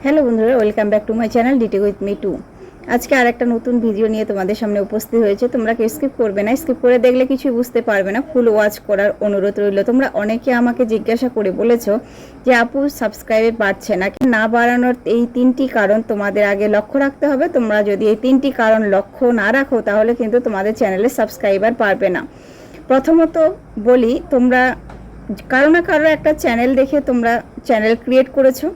Hello বন্ধুরা, welcome back to my channel ডিটে with me too. আজকে আর একটা নতুন ভিডিও নিয়ে তোমাদের সামনে উপস্থিত হয়েছে। তোমরা কেউ স্কিপ করবে না, স্কিপ করে দেখলে কিছুই বুঝতে পারবে না। ফুল ওয়াচ করার অনুরোধ রইল। তোমরা অনেকে আমাকে জিজ্ঞাসা করে বলেছো যে আপু সাবস্ক্রাইবে বাড়ছে না, না বাড়ানোর এই তিনটি কারণ তোমাদের আগে লক্ষ্য রাখতে হবে। তোমরা যদি এই তিনটি কারণ লক্ষ্য না রাখো তাহলে কিন্তু তোমাদের চ্যানেলে সাবস্ক্রাইবার পারবে না। প্রথমত বলি, তোমরা কারো না কারো একটা চ্যানেল দেখে তোমরা চ্যানেল ক্রিয়েট করেছো,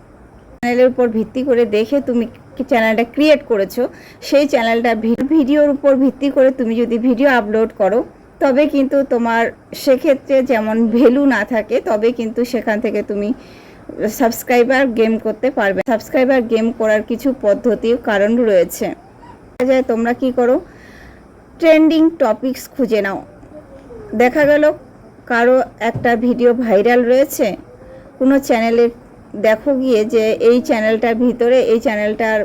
চ্যানেলের উপর ভিত্তি করে দেখে তুমি চ্যানেলটা ক্রিয়েট করেছো। সেই চ্যানেলটা ভিডিওর উপর ভিত্তি করে তুমি যদি ভিডিও আপলোড করো তবে কিন্তু তোমার সেক্ষেত্রে যেমন ভ্যালু না থাকে, তবে কিন্তু সেখান থেকে তুমি সাবস্ক্রাইবার গেম করতে পারবে। সাবস্ক্রাইবার গেম করার কিছু পদ্ধতি কারণ রয়েছে। দেখা যায় তোমরা কি করো, ট্রেন্ডিং টপিকস খুঁজে নাও। দেখা গেল কারো একটা ভিডিও ভাইরাল রয়েছে, কোনো চ্যানেলে দেখো গিয়ে যে এই চ্যানেলটার ভিতরে এই চ্যানেলটার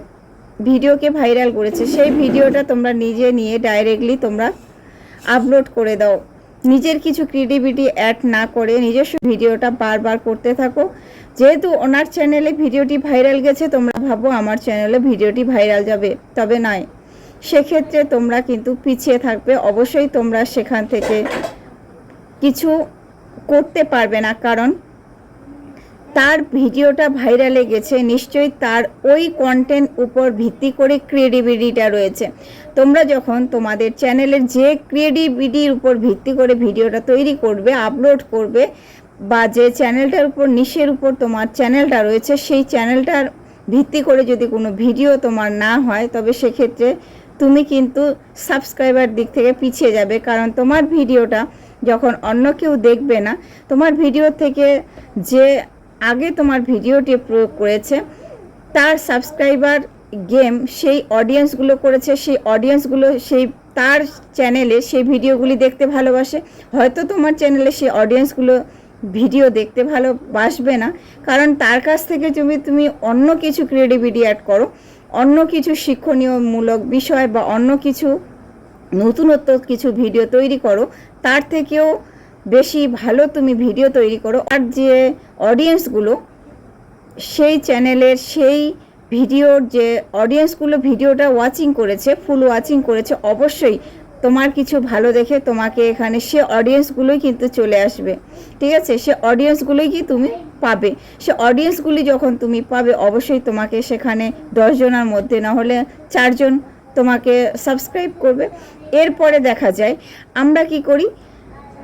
ভিডিওকে ভাইরাল করেছে, সেই ভিডিওটা তোমরা নিজে নিয়ে ডাইরেক্টলি তোমরা আপলোড করে দাও। নিজের কিছু ক্রিয়েটিভিটি অ্যাড না করে নিজস্ব ভিডিওটা বারবার করতে থাকো। যেহেতু ওনার চ্যানেলে ভিডিওটি ভাইরাল গেছে, তোমরা ভাবো আমার চ্যানেলে ভিডিওটি ভাইরাল যাবে, তবে নয়। সেক্ষেত্রে তোমরা কিন্তু পিছিয়ে থাকবে। অবশ্যই তোমরা সেখান থেকে কিছু করতে পারবে না, কারণ তার ভিডিওটা ভাইরালে গেছে, নিশ্চয়ই তার ওই কন্টেন্ট উপর ভিত্তি করে ক্রিয়েটিভিটিটা রয়েছে। তোমরা যখন তোমাদের চ্যানেলের যে ক্রিয়েটিভিটির উপর ভিত্তি করে ভিডিওটা তৈরি করবে, আপলোড করবে, বা যে চ্যানেলটার উপর নিশের উপর তোমার চ্যানেলটা রয়েছে, সেই চ্যানেলটার ভিত্তি করে যদি কোনো ভিডিও তোমার না হয়, তবে সেক্ষেত্রে তুমি কিন্তু সাবস্ক্রাইবার দিক থেকে পিছিয়ে যাবে। কারণ তোমার ভিডিওটা যখন অন্য কেউ দেখবে না, তোমার ভিডিও থেকে যে আগে তোমার ভিডিওটি প্রয়োগ করেছে তার সাবস্ক্রাইবার গেম সেই অডিয়েন্সগুলো করেছে, সেই অডিয়েন্সগুলো সেই তার চ্যানেলে সেই ভিডিওগুলি দেখতে ভালোবাসে। হয়তো তোমার চ্যানেলে সেই অডিয়েন্সগুলো ভিডিও দেখতে ভালোবাসবে না, কারণ তার কাছ থেকে তুমি অন্য কিছু ক্রিয়েটিভিটি অ্যাড করো, অন্য কিছু শিক্ষণীয়মূলক বিষয় বা অন্য কিছু নতুনত্ব কিছু ভিডিও তৈরি করো, তার থেকেও বেশি ভালো তুমি ভিডিও তৈরি করো। আর যে অডিয়েন্সগুলো সেই চ্যানেলের সেই ভিডিওর যে অডিয়েন্সগুলো ভিডিওটা ওয়াচিং করেছে, ফুল ওয়াচিং করেছে, অবশ্যই তোমার কিছু ভালো দেখে তোমাকে এখানে সে অডিয়েন্সগুলোই কিন্তু চলে আসবে। ঠিক আছে, সে অডিয়েন্সগুলোই কি তুমি পাবে। সে অডিয়েন্সগুলি যখন তুমি পাবে, অবশ্যই তোমাকে সেখানে 10 জনের মধ্যে না হলে 4 জন তোমাকে সাবস্ক্রাইব করবে। এরপরে দেখা যায় আমরা কি করি,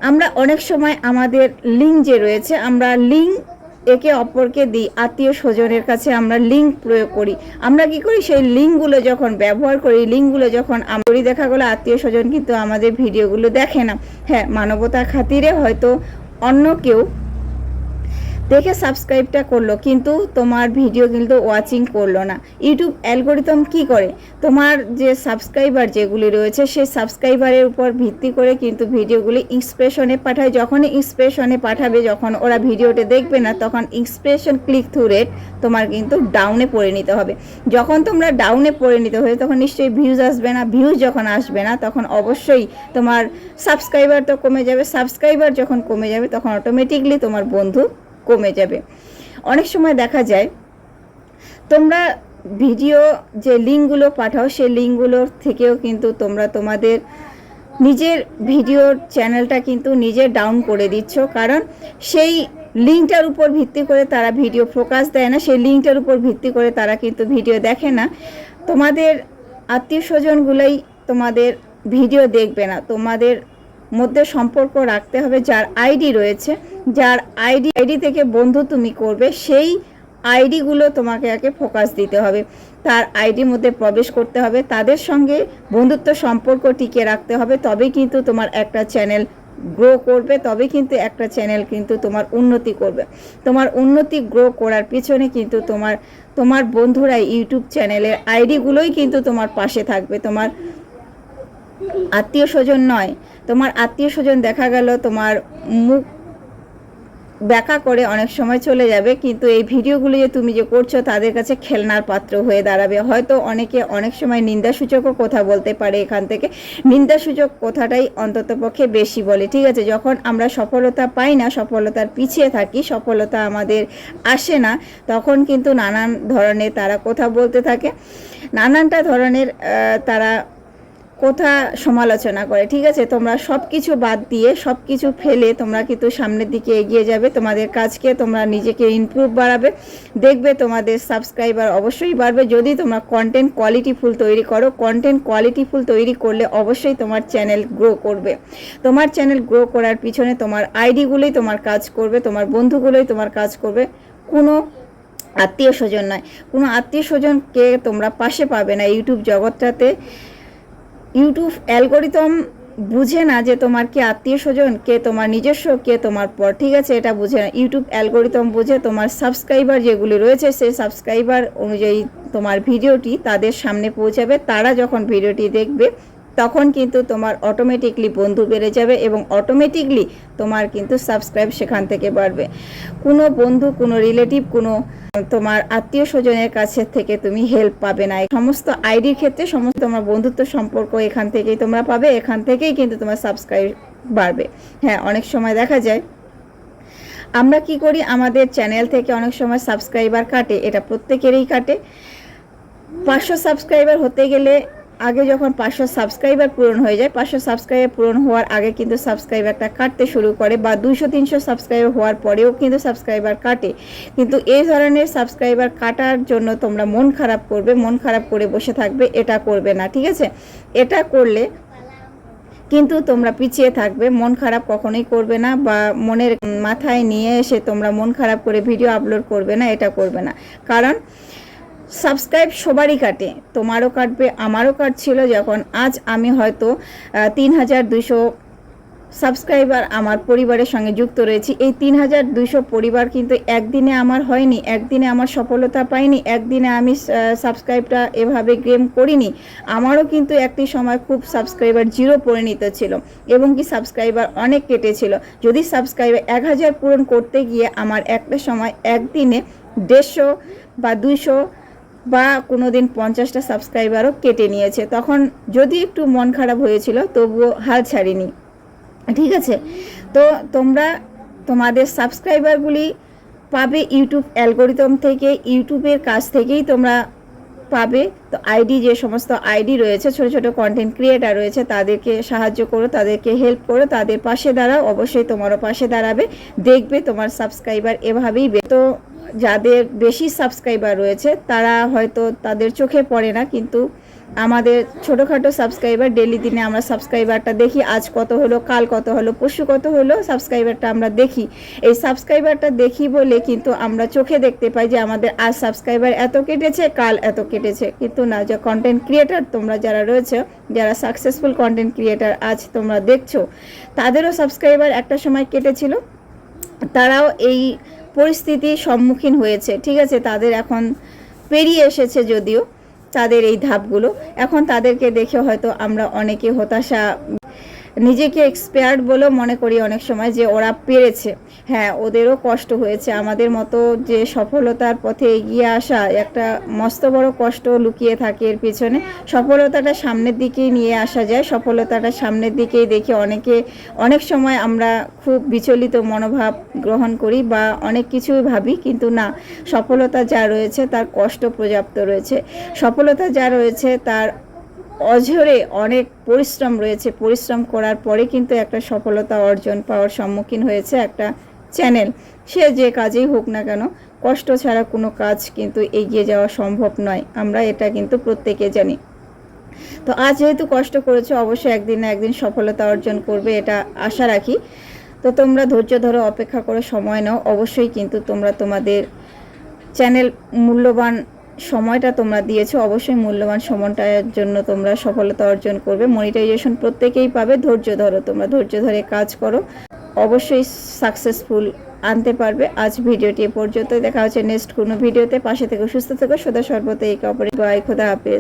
আমরা অনেক সময় আমাদের লিঙ্ক যে রয়েছে, আমরা লিঙ্ক একে অপরকে দিই, আত্মীয় স্বজনের কাছে আমরা লিঙ্ক প্রয়োগ করি। আমরা কি করি, সেই লিঙ্কগুলো যখন ব্যবহার করি, লিঙ্কগুলো যখন আমরা দেখা গেলো আত্মীয় স্বজন কিন্তু আমাদের ভিডিওগুলো দেখে না। হ্যাঁ, মানবতার খাতিরে হয়তো অন্য কেউ দেখে সাবস্ক্রাইবটা করলো, কিন্তু তোমার ভিডিও কিন্তু ওয়াচিং করলো না। ইউটিউব অ্যালগোরিদম কি করে, তোমার যে সাবস্ক্রাইবার যেগুলি রয়েছে সেই সাবস্ক্রাইবারের উপর ভিত্তি করে কিন্তু ভিডিওগুলি ইন্সপিরেশনে পাঠায়। যখনই ইন্সপিরেশনে পাঠাবে, যখন ওরা ভিডিওটা দেখবে না, তখন ইন্সপিরেশন ক্লিক থ্রু রেট তোমার কিন্তু ডাউনে পরিণত হবে। যখন তোমরা ডাউনে পরিণত হবে, তখন নিশ্চয়ই ভিউজ আসবে না। ভিউজ যখন আসবে না, তখন অবশ্যই তোমার সাবস্ক্রাইবার তো কমে যাবে। সাবস্ক্রাইবার যখন কমে যাবে, তখন অটোমেটিকলি তোমার বন্ধু কমে যাবে। অনেক সময় দেখা যায় তোমরা ভিডিও যে লিঙ্কগুলো পাঠাও, সেই লিঙ্কগুলোর থেকেও কিন্তু তোমরা তোমাদের নিজের ভিডিওর চ্যানেলটা কিন্তু নিজে ডাউন করে দিচ্ছ, কারণ সেই লিঙ্কটার উপর ভিত্তি করে তারা ভিডিও ফোকাস দেয় না, সেই লিঙ্কটার উপর ভিত্তি করে তারা কিন্তু ভিডিও দেখে না। তোমাদের আত্মীয় স্বজনগুলোই তোমাদের ভিডিও দেখবে না। তোমাদের মধ্যে সম্পর্ক রাখতে হবে, যার আইডি রয়েছে, যার আইডি থেকে বন্ধু তুমি করবে, সেই আইডিগুলো তোমাকে আগে ফোকাস দিতে হবে। তার আইডির মধ্যে প্রবেশ করতে হবে, তাদের সঙ্গে বন্ধুত্ব সম্পর্ক টিকে রাখতে হবে, তবেই কিন্তু তোমার একটা চ্যানেল গ্রো করবে, তবে কিন্তু একটা চ্যানেল কিন্তু তোমার উন্নতি করবে। তোমার উন্নতি গ্রো করার পিছনে কিন্তু তোমার বন্ধুরা ইউটিউব চ্যানেলের আইডিগুলোই কিন্তু তোমার পাশে থাকবে, তোমার আত্মীয় স্বজন নয়। তোমার আত্মীয় স্বজন দেখা গেল তোমার মুখ ব্যাখ্যা করে অনেক সময় চলে যাবে, কিন্তু এই ভিডিওগুলো যে তুমি যে করছো তাদের কাছে খেলনার পাত্র হয়ে দাঁড়াবে। হয়তো অনেকে অনেক সময় নিন্দাসূচকও কথা বলতে পারে, এখান থেকে নিন্দাসূচক কথাটাই অন্ততপক্ষে বেশি বলে। ঠিক আছে, যখন আমরা সফলতা পাই না, সফলতার পিছিয়ে থাকি, সফলতা আমাদের আসে না, তখন কিন্তু নানান ধরনের তারা কথা বলতে থাকে, নানানটা ধরনের তারা কথা সমালোচনা করে। ঠিক আছে, তোমরা সব কিছু বাদ দিয়ে, সব কিছু ফেলে তোমরা কিন্তু সামনের দিকে এগিয়ে যাবে, তোমাদের কাজকে তোমরা নিজেকে ইমপ্রুভ বাড়াবে, দেখবে তোমাদের সাবস্ক্রাইবার অবশ্যই বাড়বে যদি তোমরা কন্টেন্ট কোয়ালিটিফুল তৈরি করো। কন্টেন্ট কোয়ালিটিফুল তৈরি করলে অবশ্যই তোমার চ্যানেল গ্রো করবে। তোমার চ্যানেল গ্রো করার পিছনে তোমার আইডিগুলোই তোমার কাজ করবে, তোমার বন্ধুগুলোই তোমার কাজ করবে, কোনো আত্মীয় স্বজন নয়। কোনো আত্মীয় স্বজনকে তোমরা পাশে পাবে না ইউটিউব জগৎটাতে। ইউটিউব অ্যালগোরিদম বুঝে না যে তোমার কে আত্মীয় স্বজন, কে তোমার নিজস্ব, কে তোমার পর। ঠিক আছে, এটা বুঝে না। ইউটিউব অ্যালগোরিদম বুঝে তোমার সাবস্ক্রাইবার যেগুলি রয়েছে, সেই সাবস্ক্রাইবার অনুযায়ী তোমার ভিডিওটি তাদের সামনে পৌঁছাবে। তারা যখন ভিডিওটি দেখবে তখন কিন্তু তোমার অটোমেটিকলি বন্ধু বেড়ে যাবে এবং অটোমেটিকলি তোমার কিন্তু সাবস্ক্রাইব সেখান থেকে বাড়বে। কোনো বন্ধু, কোনো রিলেটিভ, কোনো তোমার আত্মীয় স্বজনের কাছে থেকে তুমি হেল্প পাবে না। সমস্ত আইডির ক্ষেত্রে সমস্ত তোমার বন্ধুত্ব সম্পর্ক এখান থেকেই তোমরা পাবে, এখান থেকেই কিন্তু তোমার সাবস্ক্রাইব বাড়বে। হ্যাঁ, অনেক সময় দেখা যায় আমরা কি করি, আমাদের চ্যানেল থেকে অনেক সময় সাবস্ক্রাইবার কাটে, এটা প্রত্যেকেরই কাটে। 500 সাবস্ক্রাইবার হতে গেলে আগে যখন 500 সাবস্ক্রাইবার পূরণ হয়ে যায়, 500 সাবস্ক্রাইবার পূরণ হওয়ার আগে কিন্তু সাবস্ক্রাইবারটা কাটতে শুরু করে, বা 200-300 সাবস্ক্রাইবার হওয়ার পরেও কিন্তু সাবস্ক্রাইবার কাটে। কিন্তু এই ধরনের সাবস্ক্রাইবার কাটার জন্য তোমরা মন খারাপ করবে, মন খারাপ করে বসে থাকবে, এটা করবে না। ঠিক আছে, এটা করলে কিন্তু তোমরা পিছিয়ে থাকবে। মন খারাপ কখনোই করবে না, বা মনের মাথায় নিয়ে এসে তোমরা মন খারাপ করে ভিডিও আপলোড করবে না, এটা করবে না। কারণ সাবস্ক্রাইব সবারই কাটে, তোমারও কাটবে, আমারও কাটছিল। যখন আজ আমি হয়তো 3200 সাবস্ক্রাইবার আমার পরিবারের সঙ্গে যুক্ত রয়েছি, এই 3200 পরিবার কিন্তু একদিনে আমার হয়নি, একদিনে আমার সফলতা পাইনি, একদিনে আমি সাবস্ক্রাইবটা এভাবে গেম করিনি। আমারও কিন্তু একটি সময় খুব সাবস্ক্রাইবার জিরো পরিণত ছিল এবং কি সাবস্ক্রাইবার অনেক কেটেছিল। যদি সাবস্ক্রাইবার 1000 পূরণ করতে গিয়ে আমার একটা সময় একদিনে 150 বা 200 বা কোনো দিন 50টা সাবস্ক্রাইবারও কেটে নিয়েছে। তখন যদি একটু মন খারাপ হয়েছিল, তবুও হাল ছাড়িনি। ঠিক আছে, তো তোমরা তোমাদের সাবস্ক্রাইবারগুলি পাবে ইউটিউব অ্যালগোরিদম থেকে, ইউটিউবের কাছ থেকেই তোমরা পাবে। তো আইডি, যে সমস্ত আইডি রয়েছে, ছোট ছোট কন্টেন্ট ক্রিয়েটার রয়েছে, তাদেরকে সাহায্য করো, তাদেরকে হেল্প করো, তাদের পাশে দাঁড়াও, অবশ্যই তোমারও পাশে দাঁড়াবে, দেখবে তোমার সাবস্ক্রাইবার এভাবেই। তো যাদের বেশি সাবস্ক্রাইবার রয়েছে তারা হয়তো তাদের চোখে পড়ে না, কিন্তু আমাদের ছোটোখাটো সাবস্ক্রাইবার, ডেলি দিনে আমরা সাবস্ক্রাইবারটা দেখি, আজ কত হলো, কাল কত হলো, পরশু কত হলো, সাবস্ক্রাইবারটা আমরা দেখি। এই সাবস্ক্রাইবারটা দেখি বলে কিন্তু আমরা চোখে দেখতে পাই যে আমাদের আজ সাবস্ক্রাইবার এত কেটেছে, কাল এত কেটেছে, কিন্তু না। যে কন্টেন্ট ক্রিয়েটার তোমরা যারা রয়েছে, যারা সাকসেসফুল কন্টেন্ট ক্রিয়েটার আজ তোমরা দেখছো, তাদেরও সাবস্ক্রাইবার একটা সময় কেটেছিল, তারাও এই পরিস্থিতির সম্মুখীন হয়েছে। ঠিক আছে, তাদের এখন পেরিয়ে এসেছে, যদিও তাদের এই ধাপগুলো। এখন তাদেরকে দেখে হয়তো আমরা অনেকে হতাশা, নিজেকে এক্সপায়ার্ড বলেও মনে করি অনেক সময়, যে ওরা পেরেছে। হ্যাঁ, ওদেরও কষ্ট হয়েছে, আমাদের মতো যে সফলতার পথে এগিয়ে আসা, একটা মস্ত বড় কষ্ট লুকিয়ে থাকে এর পিছনে। সফলতাটা সামনের দিকেই নিয়ে আসা যায়, সফলতাটা সামনের দিকেই দেখে অনেক সময় আমরা খুব বিচলিত মনোভাব গ্রহণ করি বা অনেক কিছুই ভাবি, কিন্তু না, সফলতা যা রয়েছে তার কষ্ট পর্যাপ্ত রয়েছে। সফলতা যা রয়েছে তার অঝরে অনেক পরিশ্রম রয়েছে। পরিশ্রম করার পরে কিন্তু একটা সফলতা অর্জন পাওয়ার সম্মুখীন হয়েছে একটা চ্যানেল। সে যে কাজেই হোক না কেন, কষ্ট ছাড়া কোনো কাজ কিন্তু এগিয়ে যাওয়া সম্ভব নয়, আমরা এটা কিন্তু প্রত্যেকে জানি। তো আজ যেহেতু কষ্ট করেছো, অবশ্যই একদিন না একদিন সফলতা অর্জন করবে, এটা আশা রাখি। তো তোমরা ধৈর্য ধরো, অপেক্ষা করে সময় নাও, অবশ্যই কিন্তু তোমরা তোমাদের চ্যানেল মূল্যবান সময়টা তোমরা দিয়েছো, অবশ্যই মূল্যবান সময়টার জন্য তোমরা সফলতা অর্জন করবে। মনিটাইজেশন প্রত্যেকেই পাবে, ধৈর্য ধরো, তোমরা ধৈর্য ধরে কাজ করো, অবশ্যই সাকসেসফুল আনতে পারবে। আজ ভিডিওটি এ পর্যন্ত, দেখা হচ্ছে নেক্সট কোনো ভিডিওতে। পাশে থেকে সুস্থ থেকো, সদা সর্বদা একে অপরের। বাই, খোদা হাফেজ।